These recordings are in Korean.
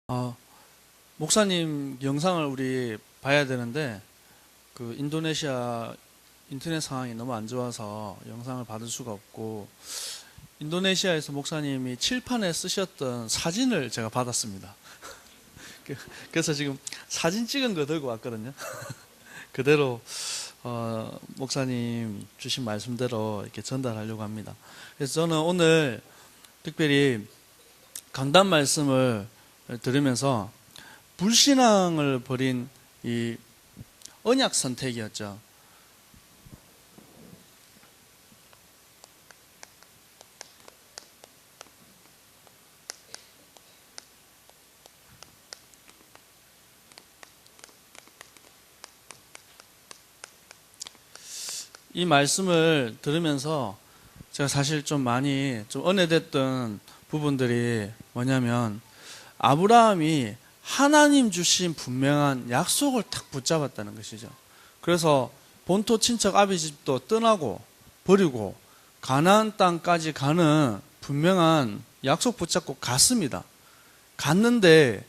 아, 목사님 영상을 우리 봐야 되는데 그 인도네시아 인터넷 상황이 너무 안 좋아서 영상을 받을 수가 없고, 인도네시아에서 목사님이 칠판에 쓰셨던 사진을 제가 받았습니다. 그래서 지금 사진 찍은 거 들고 왔거든요. 그대로 목사님 주신 말씀대로 이렇게 전달하려고 합니다. 그래서 저는 오늘 특별히 강단 말씀을 들으면서 불신앙을 벌인 이 언약 선택이었죠. 이 말씀을 들으면서 제가 사실 좀 많이 은혜됐던 부분들이 뭐냐면, 아브라함이 하나님 주신 분명한 약속을 탁 붙잡았다는 것이죠. 그래서 본토 친척 아비 집도 떠나고 버리고 가나안 땅까지 가는 분명한 약속 붙잡고 갔습니다. 갔는데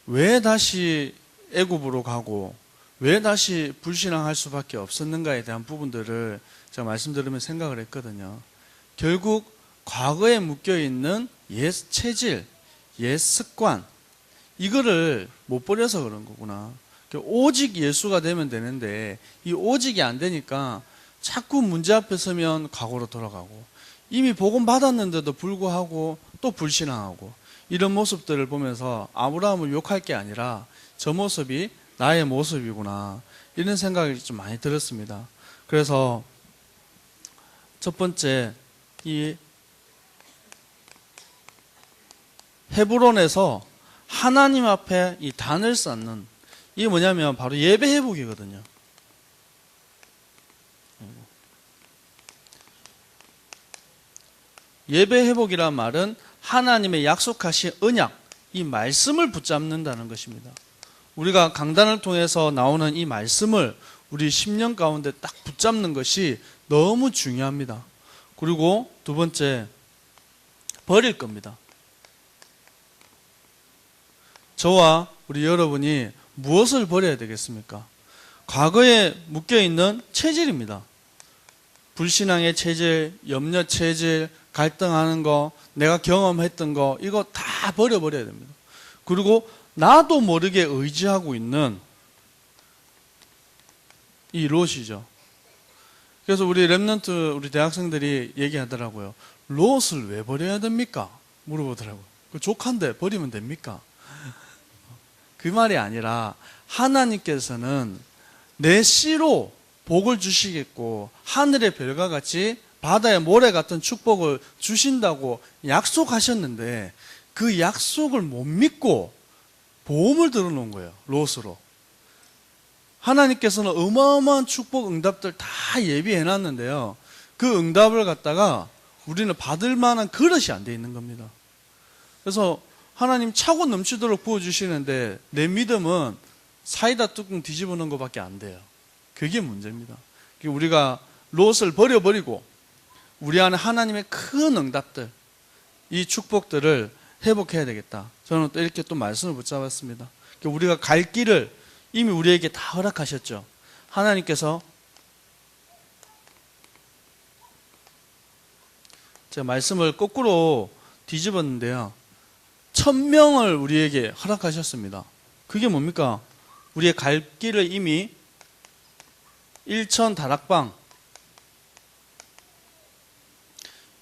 왜 다시 애굽으로 가고 왜 다시 불신앙할 수밖에 없었는가에 대한 부분들을 제가 말씀 들으면 생각을 했거든요. 결국 과거에 묶여있는 옛 체질, 옛 습관, 이거를 못 버려서 그런 거구나. 오직 예수가 되면 되는데 이 오직이 안 되니까 자꾸 문제 앞에 서면 과거로 돌아가고, 이미 복음 받았는데도 불구하고 또 불신앙하고, 이런 모습들을 보면서 아브라함을 욕할 게 아니라 저 모습이 나의 모습이구나, 이런 생각이 좀 많이 들었습니다. 그래서 첫 번째, 이 헤브론에서 하나님 앞에 이 단을 쌓는, 이게 뭐냐면 바로 예배 회복이거든요. 예배 회복이란 말은 하나님의 약속하신 언약, 이 말씀을 붙잡는다는 것입니다. 우리가 강단을 통해서 나오는 이 말씀을 우리 10년 가운데 딱 붙잡는 것이 너무 중요합니다. 그리고 두 번째, 버릴 겁니다. 저와 우리 여러분이 무엇을 버려야 되겠습니까? 과거에 묶여있는 체질입니다. 불신앙의 체질, 염려 체질, 갈등하는 거, 내가 경험했던 거, 이거 다 버려버려야 됩니다. 그리고 나도 모르게 의지하고 있는 이 롯이죠. 그래서 우리 랩넌트, 우리 대학생들이 얘기하더라고요. 롯을 왜 버려야 됩니까? 물어보더라고요. 그 족한데 버리면 됩니까? 그 말이 아니라 하나님께서는 내 씨로 복을 주시겠고 하늘의 별과 같이 바다의 모래 같은 축복을 주신다고 약속하셨는데, 그 약속을 못 믿고 보험을 들어놓은 거예요. 롯으로. 하나님께서는 어마어마한 축복 응답들 다 예비해놨는데요, 그 응답을 갖다가 우리는 받을 만한 그릇이 안 돼 있는 겁니다. 그래서 하나님 차고 넘치도록 부어주시는데 내 믿음은 사이다 뚜껑 뒤집어 놓은 것밖에 안 돼요. 그게 문제입니다. 우리가 롯을 버려버리고 우리 안에 하나님의 큰 응답들, 이 축복들을 회복해야 되겠다. 저는 또 이렇게 또 말씀을 붙잡았습니다. 우리가 갈 길을 이미 우리에게 다 허락하셨죠. 하나님께서, 제가 말씀을 거꾸로 뒤집었는데요, 1000명을 우리에게 허락하셨습니다. 그게 뭡니까? 우리의 갈 길을 이미 1천 다락방,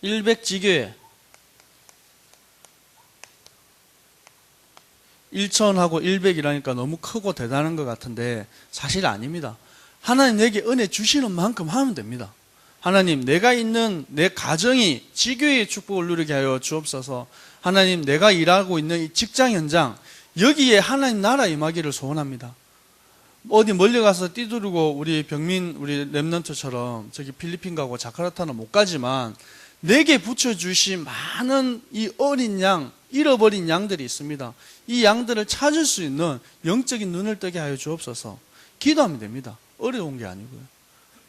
100지교회, 1천하고 100이라니까 너무 크고 대단한 것 같은데 사실 아닙니다. 하나님 내게 은혜 주시는 만큼 하면 됩니다. 하나님, 내가 있는 내 가정이 지교회의 축복을 누리게 하여 주옵소서. 하나님, 내가 일하고 있는 이 직장 현장, 여기에 하나님 나라 임하기를 소원합니다. 어디 멀리 가서 띠두르고 우리 병민, 우리 랩넌트처럼 저기 필리핀 가고 자카르타는 못 가지만 내게 붙여주신 많은 이 어린 양, 잃어버린 양들이 있습니다. 이 양들을 찾을 수 있는 영적인 눈을 뜨게 하여 주옵소서. 기도하면 됩니다. 어려운 게 아니고요.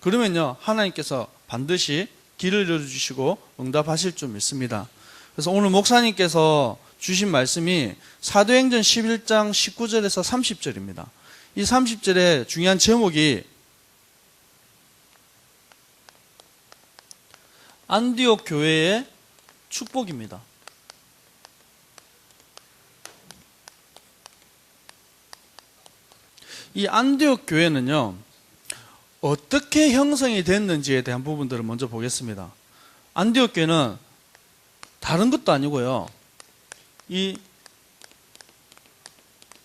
그러면요, 하나님께서 반드시 길을 열어주시고 응답하실 줄 믿습니다. 그래서 오늘 목사님께서 주신 말씀이 사도행전 11장 19절에서 30절입니다. 이 30절의 중요한 제목이 안디옥 교회의 축복입니다. 이 안디옥 교회는요, 어떻게 형성이 됐는지에 대한 부분들을 먼저 보겠습니다. 안디옥 교회는 다른 것도 아니고요, 이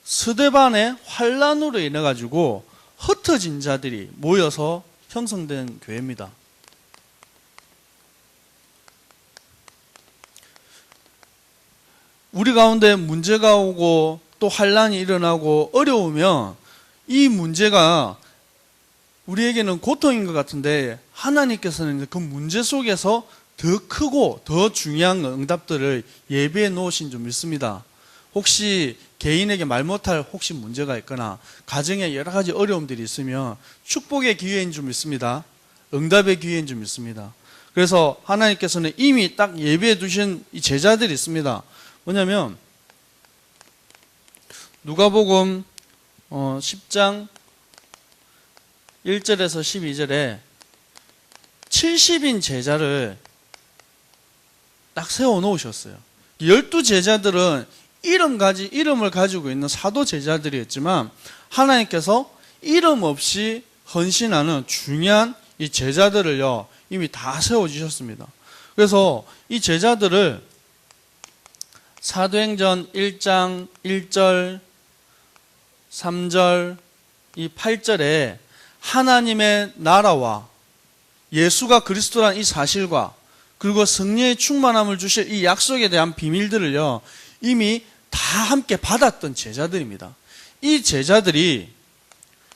스데반의 환란으로 인해 가지고 흩어진 자들이 모여서 형성된 교회입니다. 우리 가운데 문제가 오고 또 환란이 일어나고 어려우면 이 문제가 우리에게는 고통인 것 같은데 하나님께서는 그 문제 속에서 더 크고 더 중요한 응답들을 예비해 놓으신 줄 믿습니다. 혹시 개인에게 말 못할 혹시 문제가 있거나 가정에 여러 가지 어려움들이 있으면 축복의 기회인 줄 믿습니다. 응답의 기회인 줄 믿습니다. 그래서 하나님께서는 이미 딱 예비해 두신 이 제자들이 있습니다. 뭐냐면 누가복음 10장 1절에서 12절에 70인 제자를 딱 세워놓으셨어요. 12제자들은 이름을 가지고 있는 사도 제자들이었지만 하나님께서 이름 없이 헌신하는 중요한 이 제자들을요, 이미 다 세워주셨습니다. 그래서 이 제자들을 사도행전 1장 1절, 3절, 이 8절에 하나님의 나라와 예수가 그리스도란 이 사실과 그리고 성령의 충만함을 주실 이 약속에 대한 비밀들을요, 이미 다 함께 받았던 제자들입니다. 이 제자들이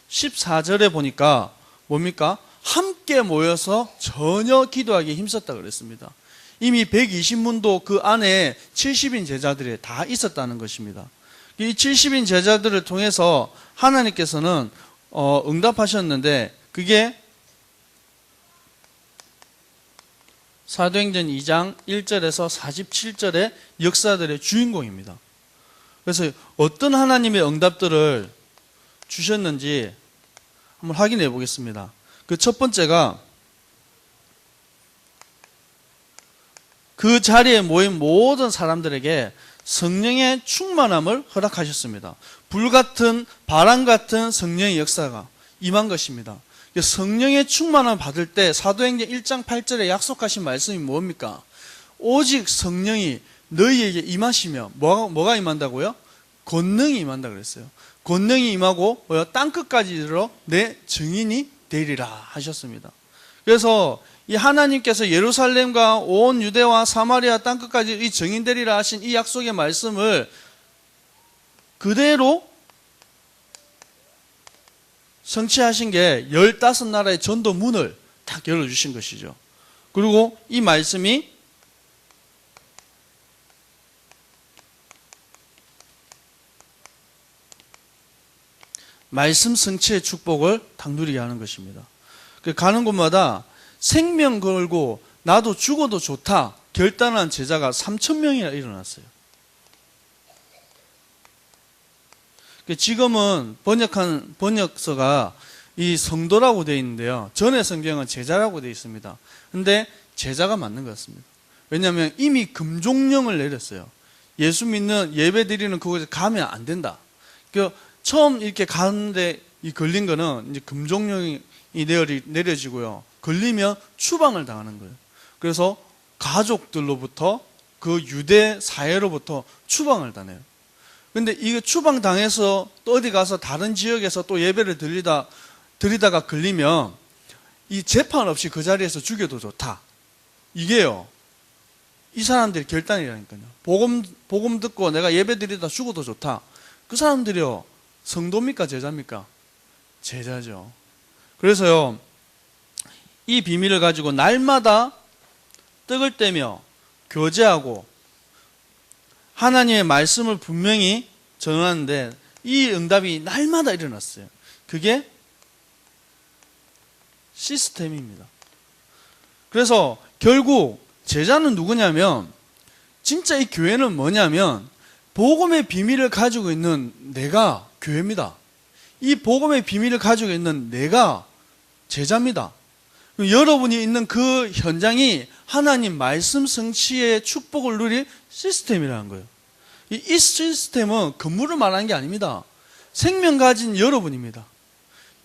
14절에 보니까 뭡니까? 함께 모여서 전혀 기도하기에 힘썼다 그랬습니다. 이미 120문도 그 안에 70인 제자들이 다 있었다는 것입니다. 이 70인 제자들을 통해서 하나님께서는 응답하셨는데 그게 사도행전 2장 1절에서 47절의 역사들의 주인공입니다. 그래서 어떤 하나님의 응답들을 주셨는지 한번 확인해 보겠습니다. 그 첫 번째가 그 자리에 모인 모든 사람들에게 성령의 충만함을 허락하셨습니다. 불같은 바람 같은 성령의 역사가 임한 것입니다. 성령의 충만함을 받을 때 사도행전 1장 8절에 약속하신 말씀이 뭡니까? 오직 성령이 너희에게 임하시며 뭐가 임한다고요? 권능이 임한다 그랬어요. 권능이 임하고 땅끝까지 이르러 내 증인이 되리라 하셨습니다. 그래서 이 하나님께서 예루살렘과 온 유대와 사마리아 땅끝까지 이 증인 되리라 하신 이 약속의 말씀을 그대로 성취하신 게 15나라의 전도 문을 딱 열어주신 것이죠. 그리고 이 말씀이 말씀 성취의 축복을 딱 누리게 하는 것입니다. 가는 곳마다 생명 걸고 나도 죽어도 좋다 결단한 제자가 3,000명이나 일어났어요. 지금은 번역한 번역서가 이 성도라고 되어 있는데요. 전의 성경은 제자라고 되어 있습니다. 근데 제자가 맞는 것 같습니다. 왜냐하면 이미 금종령을 내렸어요. 예수 믿는 예배 드리는 그곳에 가면 안 된다. 처음 이렇게 가는데 이 걸린 거는 이제 금종령이 내려지고요. 걸리면 추방을 당하는 거예요. 그래서 가족들로부터 그 유대 사회로부터 추방을 당해요. 근데 이거 추방당해서 또 어디 가서 다른 지역에서 또 예배를 드리다가 걸리면 이 재판 없이 그 자리에서 죽여도 좋다. 이게요, 이 사람들의 결단이라니까요. 복음 듣고 내가 예배 드리다 죽어도 좋다. 그 사람들이요, 성도입니까? 제자입니까? 제자죠. 그래서요, 이 비밀을 가지고 날마다 떡을 떼며 교제하고 하나님의 말씀을 분명히 전하는데 이 응답이 날마다 일어났어요. 그게 시스템입니다. 그래서 결국 제자는 누구냐면 진짜 이 교회는 뭐냐면 복음의 비밀을 가지고 있는 내가 교회입니다. 이 복음의 비밀을 가지고 있는 내가 제자입니다. 여러분이 있는 그 현장이 하나님 말씀 성취의 축복을 누릴 시스템이라는 거예요. 이 시스템은 건물을 말하는 게 아닙니다. 생명 가진 여러분입니다.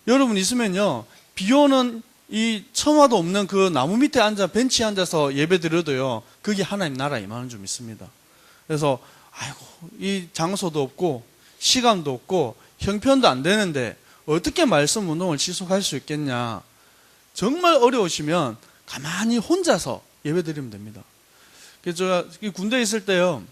여러분 있으면요, 비 오는 이 천화도 없는 그 나무 밑에 벤치에 앉아서 예배 드려도요, 그게 하나님 나라 임하는 줄 믿습니다. 그래서 아이고, 이 장소도 없고 시간도 없고 형편도 안 되는데 어떻게 말씀 운동을 지속할 수 있겠냐. 정말 어려우시면 가만히 혼자서 예배 드리면 됩니다. 그래서 제가 군대에 있을 때요,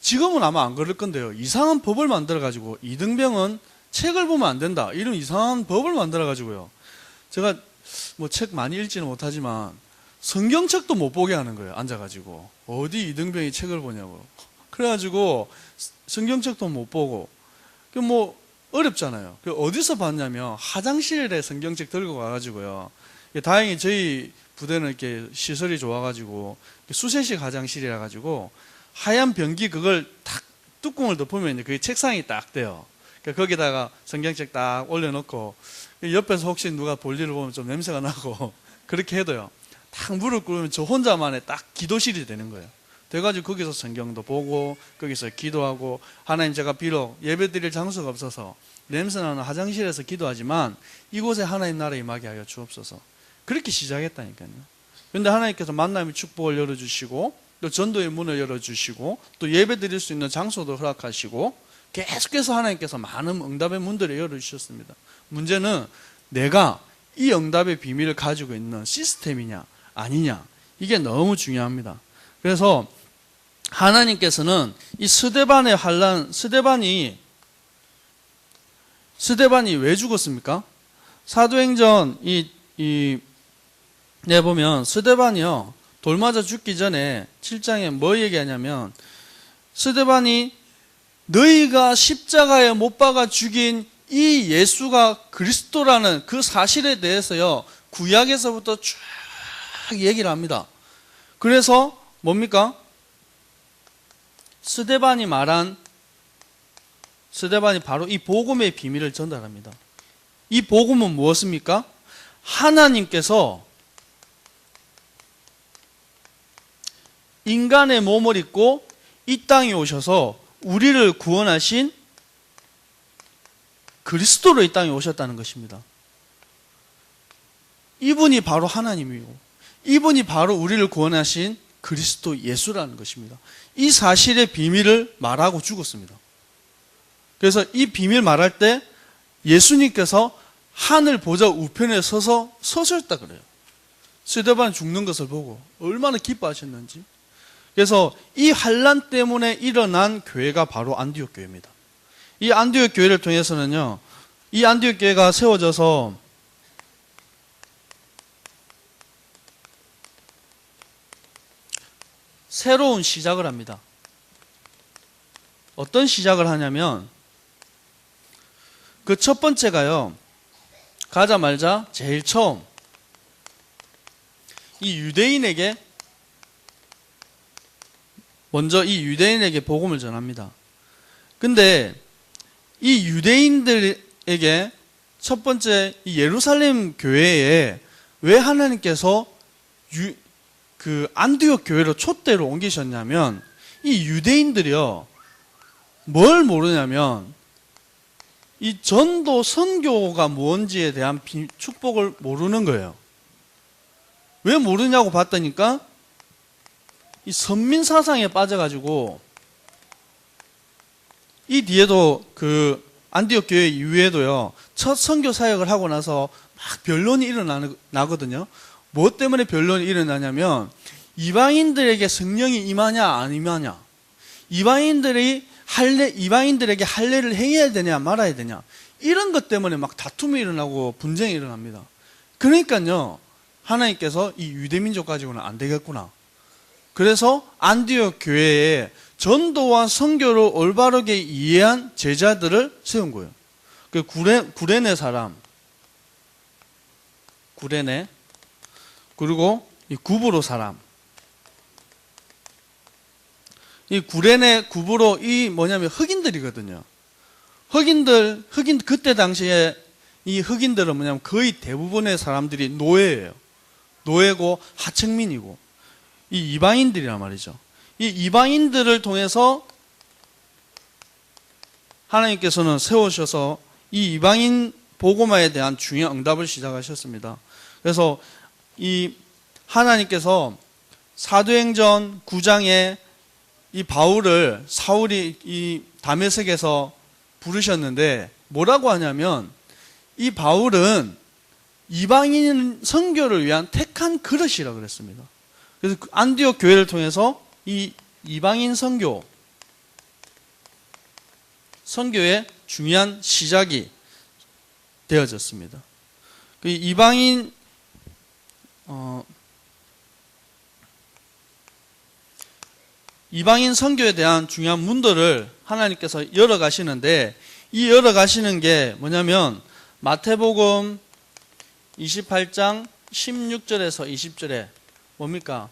지금은 아마 안 그럴 건데요, 이상한 법을 만들어가지고 이등병은 책을 보면 안 된다, 이런 이상한 법을 만들어가지고요, 제가 뭐 책 많이 읽지는 못하지만 성경책도 못 보게 하는 거예요. 앉아가지고 어디 이등병이 책을 보냐고. 그래가지고 성경책도 못 보고, 뭐 어렵잖아요. 어디서 봤냐면 화장실에 성경책 들고 가가지고요. 다행히 저희 부대는 이렇게 시설이 좋아가지고 수세식 화장실이라 가지고 하얀 변기 그걸 탁 뚜껑을 덮으면 이제 그게 책상이 딱 돼요. 그러니까 거기다가 성경책 딱 올려놓고 옆에서 혹시 누가 볼 일을 보면 좀 냄새가 나고 그렇게 해도요, 딱 무릎 꿇으면 저 혼자만의 딱 기도실이 되는 거예요. 돼가지고 거기서 성경도 보고 거기서 기도하고, 하나님 제가 비록 예배드릴 장소가 없어서 냄새나는 화장실에서 기도하지만 이곳에 하나님 나라 임하게 하여 주옵소서. 그렇게 시작했다니까요. 그런데 하나님께서 만남의 축복을 열어주시고 또 전도의 문을 열어주시고 또 예배드릴 수 있는 장소도 허락하시고 계속해서 하나님께서 많은 응답의 문들을 열어주셨습니다. 문제는 내가 이 응답의 비밀을 가지고 있는 시스템이냐 아니냐, 이게 너무 중요합니다. 그래서 하나님께서는 이 스데반의 환란, 스데반이 왜 죽었습니까? 사도행전 내 보면 스데반이요, 돌 맞아 죽기 전에 7장에 뭐 얘기하냐면, 스데반이 너희가 십자가에 못 박아 죽인 이 예수가 그리스도라는 그 사실에 대해서요, 구약에서부터 쭉 얘기를 합니다. 그래서 뭡니까? 스데반이 바로 이 복음의 비밀을 전달합니다. 이 복음은 무엇입니까? 하나님께서 인간의 몸을 입고 이 땅에 오셔서 우리를 구원하신 그리스도로 이 땅에 오셨다는 것입니다. 이분이 바로 하나님이고 이분이 바로 우리를 구원하신 그리스도 예수라는 것입니다. 이 사실의 비밀을 말하고 죽었습니다. 그래서 이 비밀 말할 때 예수님께서 하늘 보좌 우편에 서셨다 그래요. 스데반 죽는 것을 보고 얼마나 기뻐하셨는지. 그래서 이 환란 때문에 일어난 교회가 바로 안디옥 교회입니다. 이 안디옥 교회를 통해서는요, 이 안디옥 교회가 세워져서 새로운 시작을 합니다. 어떤 시작을 하냐면, 그 첫 번째가요, 가자마자 제일 처음 이 유대인에게 복음을 전합니다. 근데 이 유대인들에게 첫 번째 이 예루살렘 교회에 왜 하나님께서 그 안디옥 교회로 촛대로 옮기셨냐면, 이 유대인들이요, 뭘 모르냐면 이 전도 선교가 뭔지에 대한 축복을 모르는 거예요. 왜 모르냐고 봤다니까, 이 선민 사상에 빠져가지고, 이 뒤에도 그 안디옥 교회 이후에도요, 첫 선교 사역을 하고 나서 막 변론이 일어나거든요. 무엇 때문에 변론이 일어나냐면, 이방인들에게 성령이 임하냐 안 임하냐, 이방인들에게 할례를 해야 되냐 말아야 되냐, 이런 것 때문에 막 다툼이 일어나고 분쟁이 일어납니다. 그러니까요, 하나님께서 이 유대민족 가지고는 안 되겠구나. 그래서 안디옥 교회에 전도와 선교를 올바르게 이해한 제자들을 세운 거예요. 그 구레네 사람, 그리고 이 구브로 사람, 이 구레네 구부로 이 뭐냐면 흑인들이거든요. 흑인 그때 당시에 이 흑인들은 뭐냐면 거의 대부분의 사람들이 노예예요. 노예고 하층민이고 이 이방인들이란 말이죠. 이 이방인들을 통해서 하나님께서는 세우셔서 이 이방인 복음화에 대한 중요한 응답을 시작하셨습니다. 그래서 이 하나님께서 사도행전 9장에 이 바울을 사울이 이 다메섹에서 부르셨는데 뭐라고 하냐면 이 바울은 이방인 선교를 위한 택한 그릇이라고 그랬습니다. 그래서 안디옥 교회를 통해서 이 이방인 선교의 중요한 시작이 되어졌습니다. 그 이방인 선교에 대한 중요한 문들을 하나님께서 열어가시는데 이 열어가시는 게 뭐냐면 마태복음 28장 16절에서 20절에 뭡니까?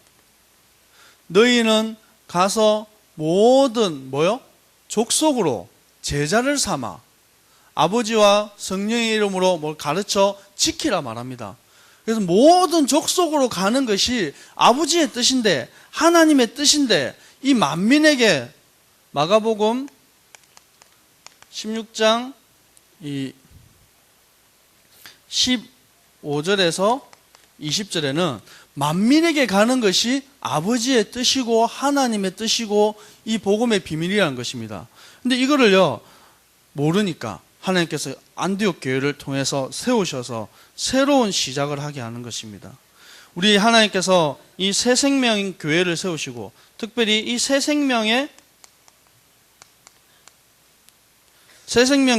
너희는 가서 모든 족속으로 제자를 삼아 아버지와 성령의 이름으로 뭘 가르쳐 지키라 말합니다. 그래서 모든 족속으로 가는 것이 아버지의 뜻인데 하나님의 뜻인데 이 만민에게 마가복음 16장 이 15절에서 20절에는 만민에게 가는 것이 아버지의 뜻이고 하나님의 뜻이고 이 복음의 비밀이라는 것입니다. 근데 이거를요 모르니까 하나님께서 안디옥 교회를 통해서 세우셔서 새로운 시작을 하게 하는 것입니다. 우리 하나님께서 이 새생명 교회를 세우시고 특별히 이 새생명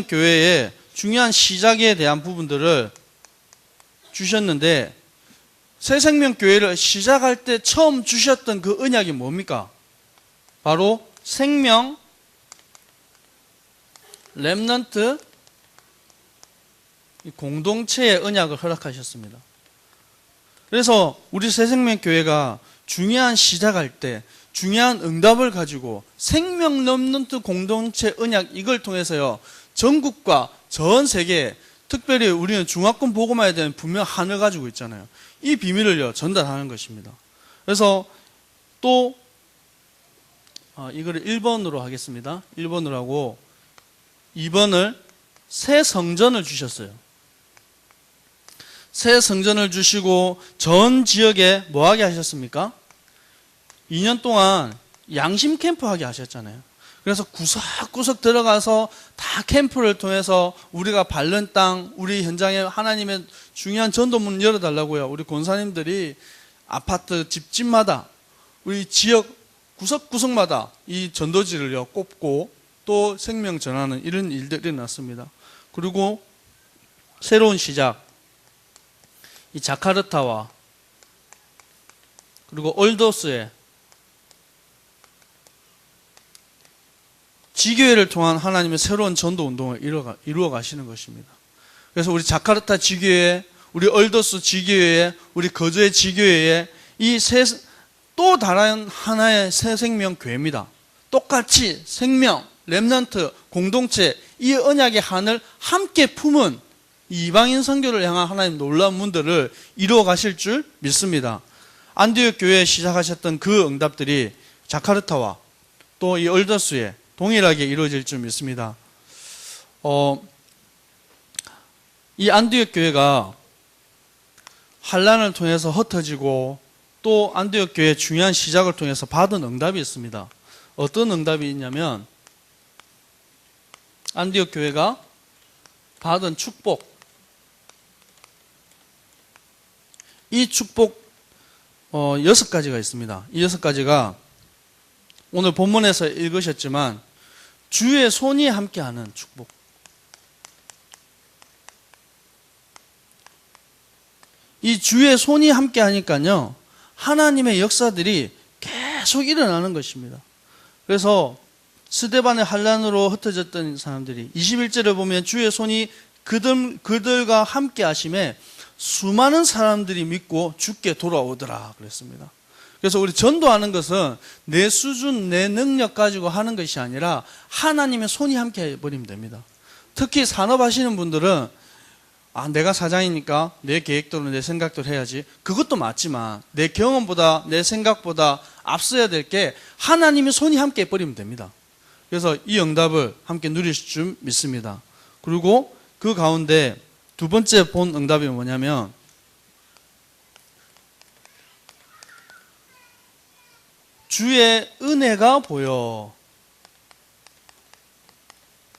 교회의 중요한 시작에 대한 부분들을 주셨는데 새생명 교회를 시작할 때 처음 주셨던 그 언약이 뭡니까? 바로 생명 렘넌트 공동체의 언약을 허락하셨습니다. 그래서 우리 새생명 교회가 중요한 시작할 때 중요한 응답을 가지고 생명 렘넌트 공동체 언약 이걸 통해서요 전국과 전 세계에 특별히 우리는 중화권 복음화에 대한 분명 한을 가지고 있잖아요. 이 비밀을요 전달하는 것입니다. 그래서 또 이거를 1번으로 하겠습니다. 1번으로 하고 2번을 새 성전을 주셨어요. 새 성전을 주시고 전 지역에 뭐하게 하셨습니까? 2년 동안 양심 캠프 하게 하셨잖아요. 그래서 구석구석 들어가서 다 캠프를 통해서 우리가 밟는 땅, 우리 현장에 하나님의 중요한 전도문 열어달라고요. 우리 권사님들이 아파트 집집마다 우리 지역 구석구석마다 이 전도지를요 꼽고 또 생명 전하는 이런 일들이 났습니다. 그리고 새로운 시작, 이 자카르타와 그리고 올도스에 지교회를 통한 하나님의 새로운 전도 운동을 이루어 가시는 것입니다. 그래서 우리 자카르타 지교회, 우리 올도스 지교회, 우리 거주의 지교회에 이 또 다른 하나의 새 생명 교회입니다. 똑같이 생명, 렘넌트, 공동체 이 언약의 한을 함께 품은 이방인 선교를 향한 하나님 놀라운 문들을 이루어 가실 줄 믿습니다. 안디옥 교회에 시작하셨던 그 응답들이 자카르타와 또 이 올더스에 동일하게 이루어질 줄 믿습니다. 이 안디옥 교회가 환란을 통해서 흩어지고 또 안디옥 교회의 중요한 시작을 통해서 받은 응답이 있습니다. 어떤 응답이 있냐면 안디옥 교회가 받은 축복, 이 축복 6가지가 있습니다. 이 6가지가 오늘 본문에서 읽으셨지만 주의 손이 함께하는 축복, 이 주의 손이 함께하니까요 하나님의 역사들이 계속 일어나는 것입니다. 그래서 스데반의 환란으로 흩어졌던 사람들이 21절에 보면 주의 손이 그들과 함께 하심에 수많은 사람들이 믿고 주께 돌아오더라 그랬습니다. 그래서 우리 전도하는 것은 내 수준, 내 능력 가지고 하는 것이 아니라 하나님의 손이 함께 해버리면 됩니다. 특히 산업하시는 분들은 내가 사장이니까 내 계획대로 내 생각대로 해야지. 그것도 맞지만 내 경험보다 내 생각보다 앞서야 될 게 하나님의 손이 함께 해버리면 됩니다. 그래서 이 응답을 함께 누리실 줄 믿습니다. 그리고 그 가운데 두 번째 본 응답이 뭐냐면 주의 은혜가 보여.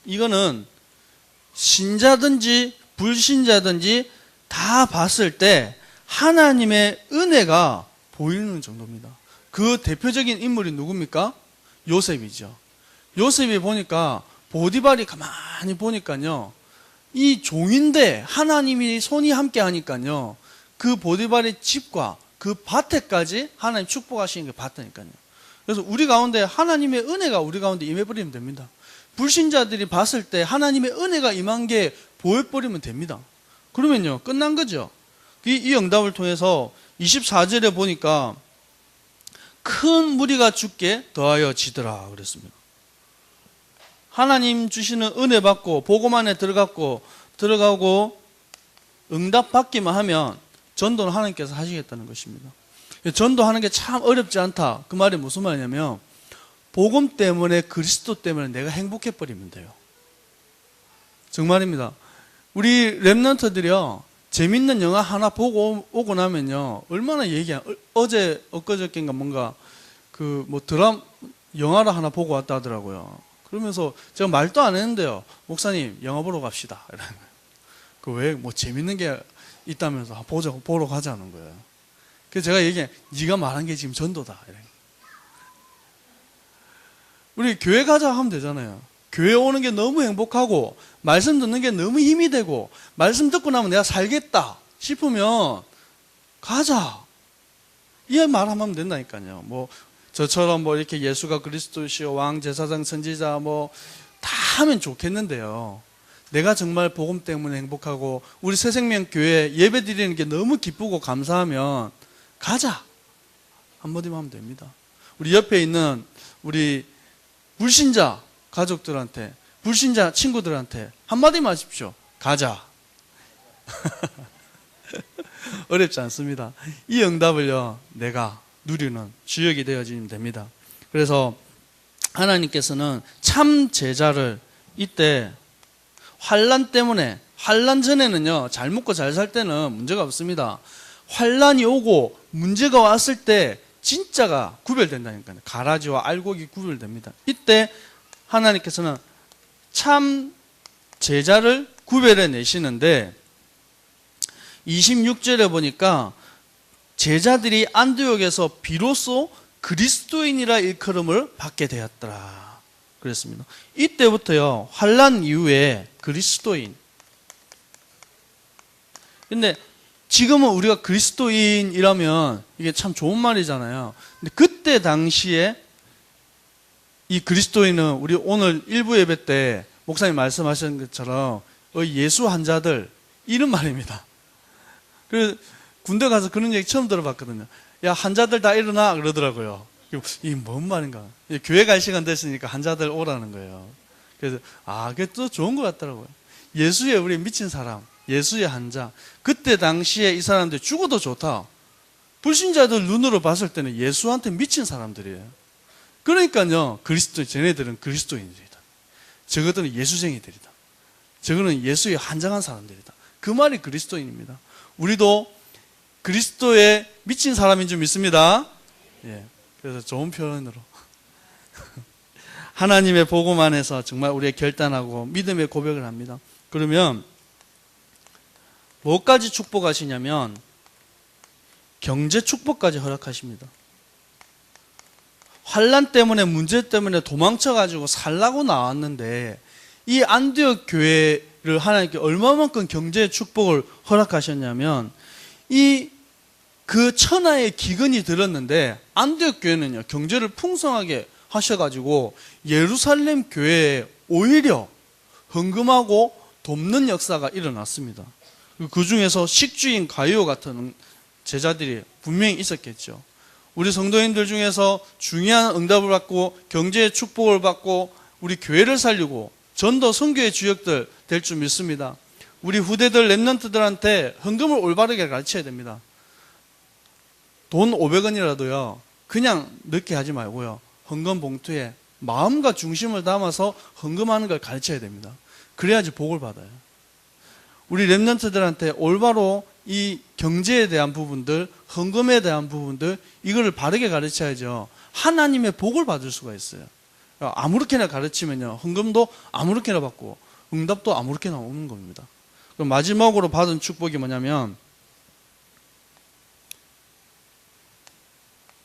이거는 신자든지 불신자든지 다 봤을 때 하나님의 은혜가 보이는 정도입니다. 그 대표적인 인물이 누굽니까? 요셉이죠. 요셉이 보니까 보디발이 가만히 보니까요, 이 종인데 하나님이 손이 함께 하니까요, 그 보디발의 집과 그 밭에까지 하나님 축복하시는 게 봤다니까요. 그래서 우리 가운데 하나님의 은혜가 우리 가운데 임해버리면 됩니다. 불신자들이 봤을 때 하나님의 은혜가 임한 게 보여버리면 됩니다. 그러면요, 끝난 거죠. 이 응답을 통해서 24절에 보니까 큰 무리가 죽게 더하여 지더라 그랬습니다. 하나님 주시는 은혜 받고 복음 안에 들어가고 응답 받기만 하면 전도는 하나님께서 하시겠다는 것입니다. 전도하는 게 참 어렵지 않다. 그 말이 무슨 말이냐면 복음 때문에, 그리스도 때문에 내가 행복해 버리면 돼요. 정말입니다. 우리 랩런트들이요, 재밌는 영화 하나 보고 오고 나면요, 얼마나 어제 엊그저께인가 뭔가 영화를 하나 보고 왔다 하더라고요. 그러면서 제가 말도 안 했는데요, 목사님 영화 보러 갑시다 이러는 거예요. 왜 뭐 재밌는 게 있다면서 보러 가자는 거예요. 그래서 제가 네가 말한 게 지금 전도다 이래요. 우리 교회 가자 하면 되잖아요. 교회 오는 게 너무 행복하고 말씀 듣는 게 너무 힘이 되고 말씀 듣고 나면 내가 살겠다 싶으면 가자, 이 말 하면 된다니까요. 저처럼 이렇게 예수가 그리스도시요 왕 제사장 선지자 다 하면 좋겠는데요, 내가 정말 복음 때문에 행복하고 우리 새생명교회 예배 드리는 게 너무 기쁘고 감사하면 가자 한마디만 하면 됩니다. 우리 옆에 있는 우리 불신자 가족들한테, 불신자 친구들한테 한마디만 하십시오. 가자. 어렵지 않습니다. 이 응답을요, 내가 누리는 주역이 되어지면 됩니다. 그래서 하나님께서는 참 제자를 이때 환난 때문에, 환난 전에는요, 잘 먹고 잘 살 때는 문제가 없습니다. 환난이 오고 문제가 왔을 때 진짜가 구별된다니까요. 가라지와 알곡이 구별됩니다. 이때 하나님께서는 참 제자를 구별해 내시는데 26절에 보니까 제자들이 안디옥에서 비로소 그리스도인이라 일컬음을 받게 되었더라 그랬습니다. 이때부터요, 환난 이후에 그리스도인. 근데 지금은 우리가 그리스도인이라면 이게 참 좋은 말이잖아요. 근데 그때 당시에 이 그리스도인은 우리 오늘 일부 예배 때 목사님 말씀하신 것처럼 예수 환자들, 이런 말입니다. 그래서 군대 가서 그런 얘기 처음 들어봤거든요. 야, 환자들 다 일어나 그러더라고요. 이게 뭔 말인가? 교회 갈 시간 됐으니까 환자들 오라는 거예요. 그래서 그게 또 좋은 것 같더라고요. 예수에 우리 미친 사람, 예수의 환자. 그때 당시에 이 사람들 죽어도 좋다. 불신자들 눈으로 봤을 때는 예수한테 미친 사람들이에요. 그러니까요, 쟤네들은 그리스도인들이다. 저것들은 예수쟁이들이다. 저거는 예수에 한장한 사람들이다. 그 말이 그리스도인입니다. 우리도 그리스도에 미친 사람인 줄 믿습니다. 예. 그래서 좋은 표현으로 하나님의 복음 안에서 정말 우리의 결단하고 믿음의 고백을 합니다. 그러면 뭐까지 축복하시냐면 경제 축복까지 허락하십니다. 환난 때문에, 문제 때문에 도망쳐가지고 살라고 나왔는데 이 안디옥 교회를 하나님께 얼마만큼 경제의 축복을 허락하셨냐면 그 천하의 기근이 들었는데 안디옥 교회는요, 경제를 풍성하게 하셔가지고 예루살렘 교회에 오히려 헌금하고 돕는 역사가 일어났습니다. 그 중에서 식주인 가이오 같은 제자들이 분명히 있었겠죠. 우리 성도님들 중에서 중요한 응답을 받고 경제의 축복을 받고 우리 교회를 살리고 전도 선교의 주역들 될 줄 믿습니다. 우리 후대들 렘넌트들한테 헌금을 올바르게 가르쳐야 됩니다. 돈 500원이라도요 그냥 넣게 하지 말고요, 헌금 봉투에 마음과 중심을 담아서 헌금하는 걸 가르쳐야 됩니다. 그래야지 복을 받아요. 우리 렘넌트들한테 올바로 이 경제에 대한 부분들, 헌금에 대한 부분들, 이거를 바르게 가르쳐야죠. 하나님의 복을 받을 수가 있어요. 아무렇게나 가르치면요, 헌금도 아무렇게나 받고 응답도 아무렇게나 오는 겁니다. 그럼 마지막으로 받은 축복이 뭐냐면,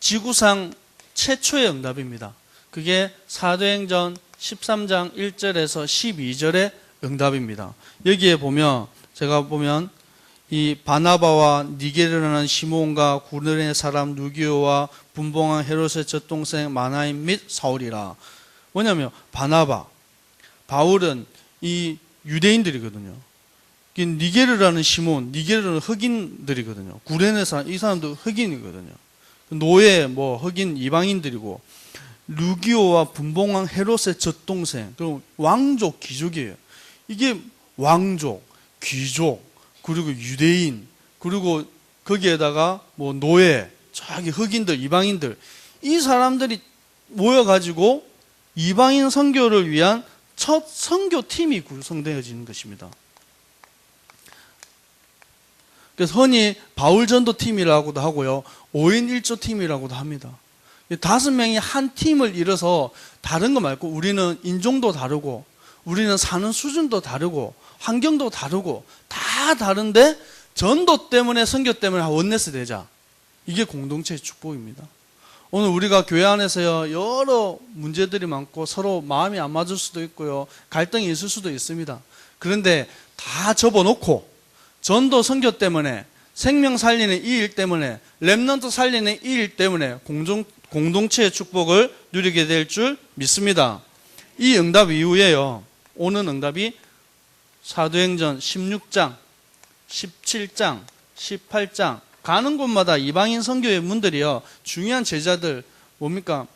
지구상 최초의 응답입니다. 그게 사도행전 13장 1절에서 12절의 응답입니다. 여기에 보면, 제가 보면 이 바나바와 니게르라는 시몬과 구레네 사람 루기오와 분봉한 헤롯의 젖동생 마나임 및 사울이라. 뭐냐면 바나바, 바울은 이 유대인들이거든요. 니게르라는 시몬, 니게르는 흑인들이거든요. 구레네 사람, 이 사람도 흑인이거든요. 노예, 흑인 이방인들이고, 루기오와 분봉한 헤롯의 젖동생, 그리고 왕족, 귀족이에요. 이게 왕족, 귀족, 그리고 유대인, 그리고 거기에다가 노예, 저기 흑인들, 이방인들, 이 사람들이 모여가지고 이방인 선교를 위한 첫 선교팀이 구성되어지는 것입니다. 그래서 흔히 바울전도팀이라고도 하고요, 5인 1조 팀이라고도 합니다. 5명이 한 팀을 이뤄서, 다른 거 말고 우리는 인종도 다르고 우리는 사는 수준도 다르고 환경도 다르고 다 다른데 전도 때문에, 선교 때문에 원네스 되자. 이게 공동체의 축복입니다. 오늘 우리가 교회 안에서요, 여러 문제들이 많고 서로 마음이 안 맞을 수도 있고요, 갈등이 있을 수도 있습니다. 그런데 다 접어놓고 전도 선교 때문에, 생명 살리는 이 일 때문에, 렘넌트 살리는 이 일 때문에 공동체의 축복을 누리게 될 줄 믿습니다. 이 응답 이후에요, 오는 응답이 사도행전 16장, 17장, 18장, 가는 곳마다 이방인 선교의 문들이요, 중요한 제자들, 뭡니까?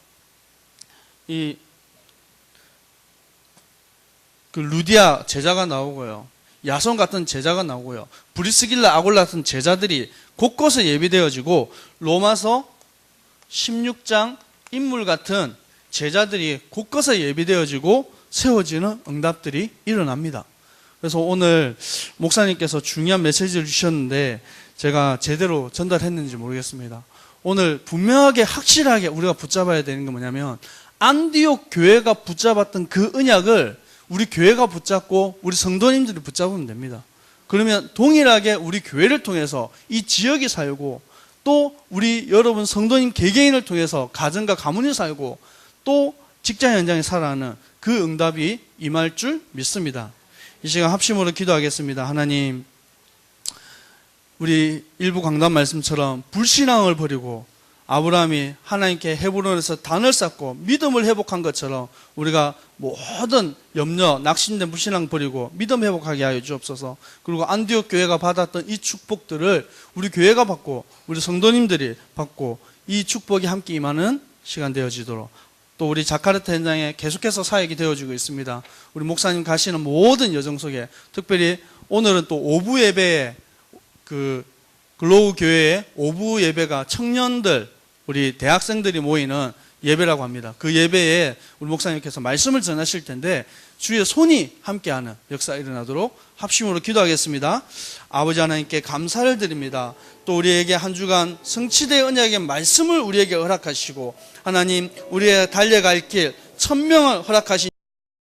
루디아 제자가 나오고요, 야손 같은 제자가 나오고요, 브리스길라, 아골라 같은 제자들이 곳곳에 예비되어지고, 로마서 16장 인물 같은 제자들이 곳곳에 예비되어지고 세워지는 응답들이 일어납니다. 그래서 오늘 목사님께서 중요한 메시지를 주셨는데 제가 제대로 전달했는지 모르겠습니다. 오늘 분명하게 확실하게 우리가 붙잡아야 되는 게 뭐냐면, 안디옥 교회가 붙잡았던 그 언약을 우리 교회가 붙잡고 우리 성도님들이 붙잡으면 됩니다. 그러면 동일하게 우리 교회를 통해서 이 지역이 살고, 또 우리 여러분 성도님 개개인을 통해서 가정과 가문이 살고, 또 직장 현장에 살아가는 그 응답이 임할 줄 믿습니다. 이 시간 합심으로 기도하겠습니다. 하나님, 우리 일부 강단 말씀처럼 불신앙을 버리고 아브라함이 하나님께 헤브론에서 단을 쌓고 믿음을 회복한 것처럼 우리가 모든 염려, 낙심된 불신앙 버리고 믿음 회복하게 하여 주옵소서. 그리고 안디옥 교회가 받았던 이 축복들을 우리 교회가 받고 우리 성도님들이 받고 이 축복이 함께 임하는 시간 되어지도록, 또 우리 자카르타 현장에 계속해서 사역이 되어지고 있습니다. 우리 목사님 가시는 모든 여정 속에, 특별히 오늘은 또 오부 예배에, 글로우 교회의 오부 예배가 청년들, 우리 대학생들이 모이는 예배라고 합니다. 그 예배에 우리 목사님께서 말씀을 전하실 텐데 주의 손이 함께하는 역사가 일어나도록 합심으로 기도하겠습니다. 아버지 하나님께 감사를 드립니다. 또 우리에게 한 주간 성취된 언약의 말씀을 우리에게 허락하시고, 하나님 우리의 달려갈 길 1000명을 허락하신